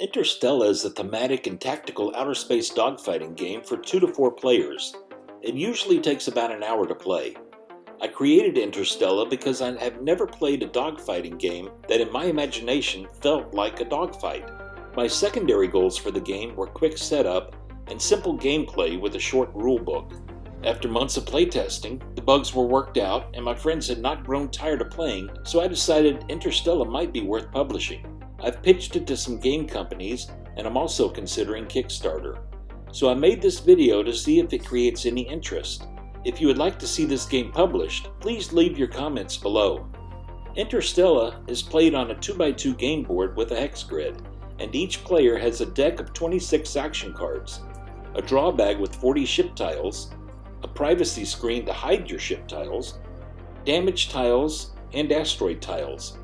Interstella is a thematic and tactical outer space dogfighting game for 2 to 4 players. It usually takes about an hour to play. I created Interstella because I have never played a dogfighting game that in my imagination felt like a dogfight. My secondary goals for the game were quick setup and simple gameplay with a short rulebook. After months of playtesting, the bugs were worked out and my friends had not grown tired of playing, so I decided Interstella might be worth publishing. I've pitched it to some game companies and I'm also considering Kickstarter. So I made this video to see if it creates any interest. If you would like to see this game published, please leave your comments below. Interstella is played on a 2x2 game board with a hex grid, and each player has a deck of 26 action cards, a draw bag with 40 ship tiles, a privacy screen to hide your ship tiles, damage tiles, and asteroid tiles.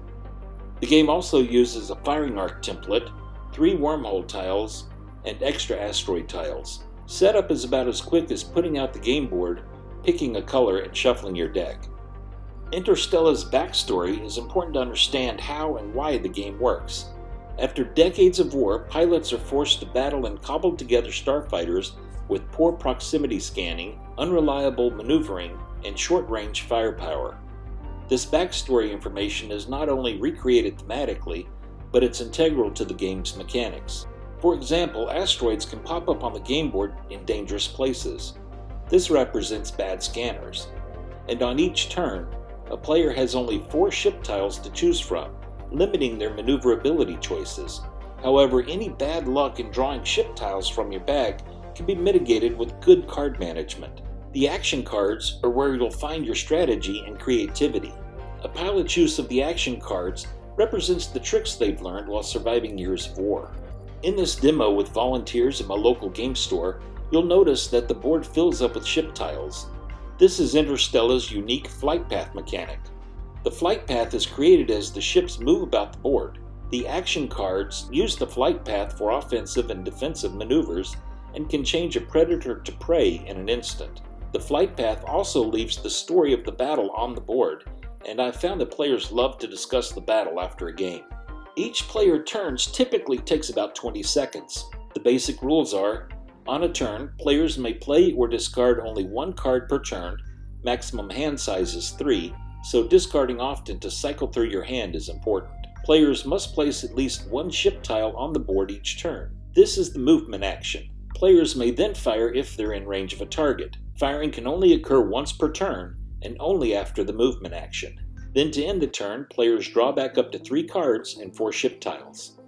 The game also uses a firing arc template, 3 wormhole tiles, and extra asteroid tiles. Setup is about as quick as putting out the game board, picking a color, and shuffling your deck. Interstella's backstory is important to understand how and why the game works. After decades of war, pilots are forced to battle in cobbled together starfighters with poor proximity scanning, unreliable maneuvering, and short-range firepower. This backstory information is not only recreated thematically, but it's integral to the game's mechanics. For example, asteroids can pop up on the game board in dangerous places. This represents bad scanners. And on each turn, a player has only 4 ship tiles to choose from, limiting their maneuverability choices. However, any bad luck in drawing ship tiles from your bag can be mitigated with good card management. The action cards are where you'll find your strategy and creativity. A pilot's use of the action cards represents the tricks they've learned while surviving years of war. In this demo with volunteers at my local game store, you'll notice that the board fills up with ship tiles. This is Interstella's unique flight path mechanic. The flight path is created as the ships move about the board. The action cards use the flight path for offensive and defensive maneuvers and can change a predator to prey in an instant. The flight path also leaves the story of the battle on the board, and I've found that players love to discuss the battle after a game. Each player turns typically takes about 20 seconds. The basic rules are, on a turn, players may play or discard only 1 card per turn, maximum hand size is 3, so discarding often to cycle through your hand is important. Players must place at least 1 ship tile on the board each turn. This is the movement action. Players may then fire if they're in range of a target. Firing can only occur once per turn, and only after the movement action. Then to end the turn, players draw back up to 3 cards and 4 ship tiles.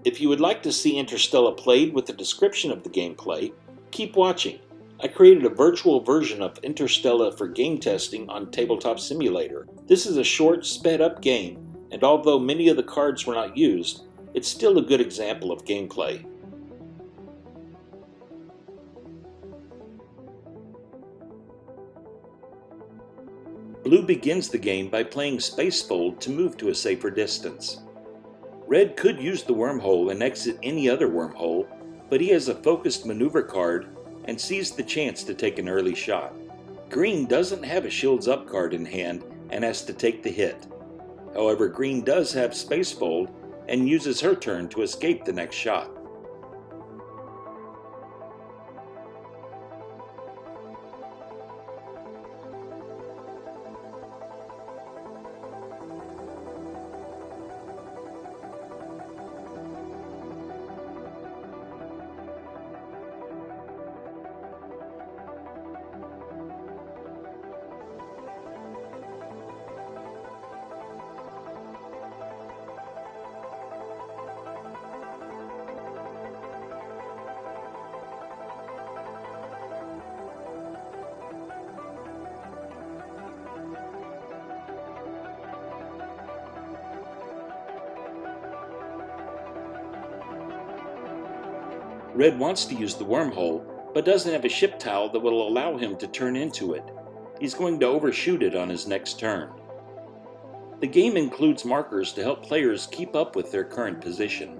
If you would like to see Interstella played with a description of the gameplay, keep watching. I created a virtual version of Interstella for game testing on Tabletop Simulator. This is a short, sped-up game, and although many of the cards were not used, it's still a good example of gameplay. Blue begins the game by playing Spacefold to move to a safer distance. Red could use the wormhole and exit any other wormhole, but he has a focused maneuver card and sees the chance to take an early shot. Green doesn't have a Shields Up card in hand and has to take the hit. However, Green does have Spacefold and uses her turn to escape the next shot. Red wants to use the wormhole, but doesn't have a ship tile that will allow him to turn into it. He's going to overshoot it on his next turn. The game includes markers to help players keep up with their current position.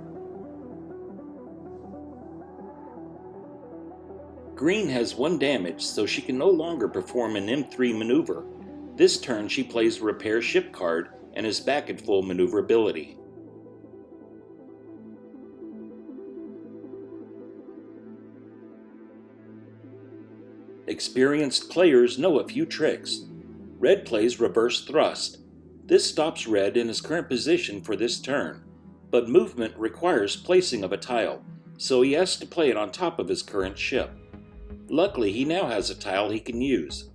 Green has 1 damage, so she can no longer perform an M3 maneuver. This turn she plays a repair ship card and is back at full maneuverability. Experienced players know a few tricks. Red plays reverse thrust. This stops Red in his current position for this turn, but movement requires placing of a tile, so he has to play it on top of his current ship. Luckily, he now has a tile he can use.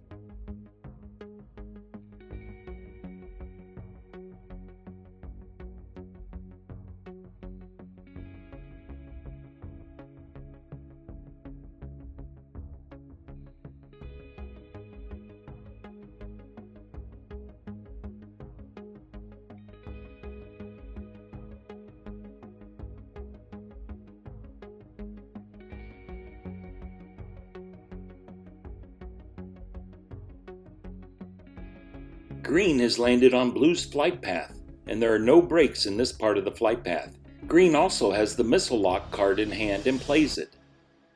Green has landed on Blue's flight path, and there are no breaks in this part of the flight path. Green also has the missile lock card in hand and plays it.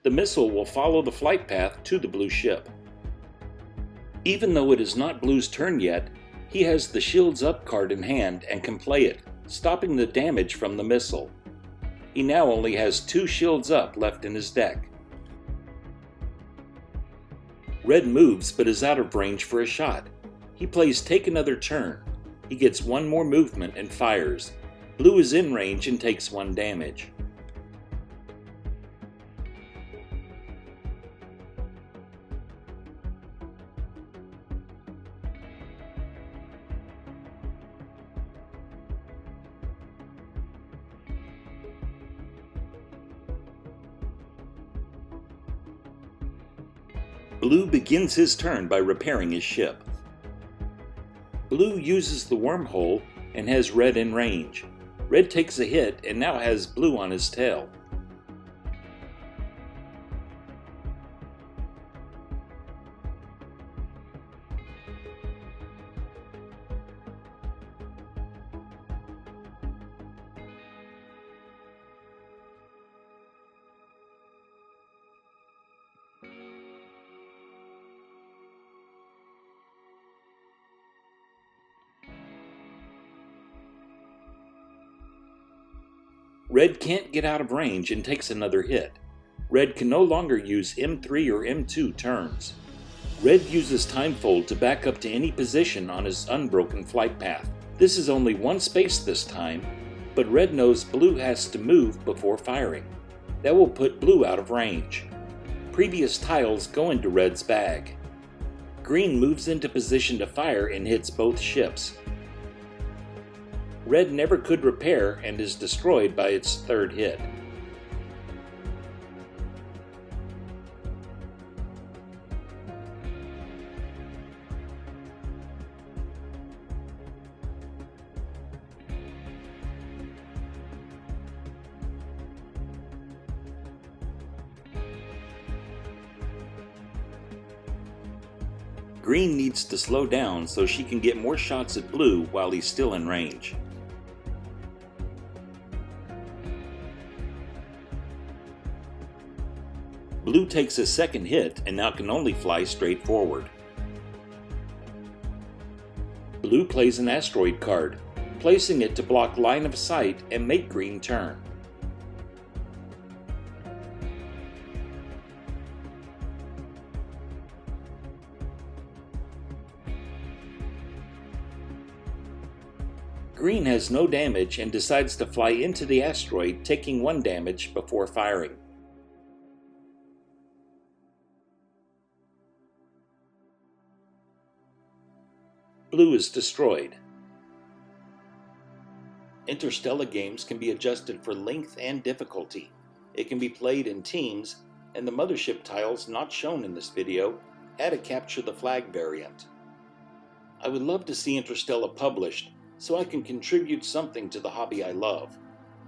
The missile will follow the flight path to the blue ship. Even though it is not Blue's turn yet, he has the shields up card in hand and can play it, stopping the damage from the missile. He now only has 2 shields up left in his deck. Red moves but is out of range for a shot. He plays take another turn. He gets 1 more movement and fires. Blue is in range and takes 1 damage. Blue begins his turn by repairing his ship. Blue uses the wormhole and has Red in range. Red takes a hit and now has Blue on his tail. Red can't get out of range and takes another hit. Red can no longer use M3 or M2 turns. Red uses Timefold to back up to any position on his unbroken flight path. This is only 1 space this time, but Red knows Blue has to move before firing. That will put Blue out of range. Previous tiles go into Red's bag. Green moves into position to fire and hits both ships. Red never could repair and is destroyed by its 3rd hit. Green needs to slow down so she can get more shots at Blue while he's still in range. Blue takes a 2nd hit and now can only fly straight forward. Blue plays an asteroid card, placing it to block line of sight and make Green turn. Green has no damage and decides to fly into the asteroid, taking 1 damage before firing. Blue is destroyed. Interstellar games can be adjusted for length and difficulty. It can be played in teams, and the mothership tiles not shown in this video add a capture the flag variant. I would love to see Interstellar published so I can contribute something to the hobby I love.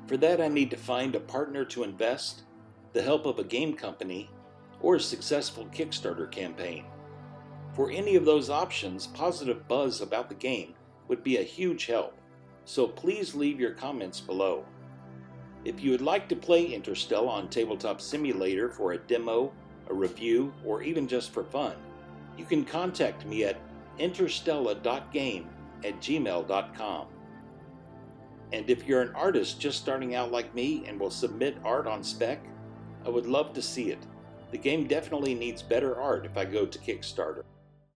For that I need to find a partner to invest, the help of a game company, or a successful Kickstarter campaign. For any of those options, positive buzz about the game would be a huge help, so please leave your comments below. If you would like to play Interstellar on Tabletop Simulator for a demo, a review, or even just for fun, you can contact me at interstellar.game@gmail.com. And if you're an artist just starting out like me and will submit art on spec, I would love to see it. The game definitely needs better art if I go to Kickstarter.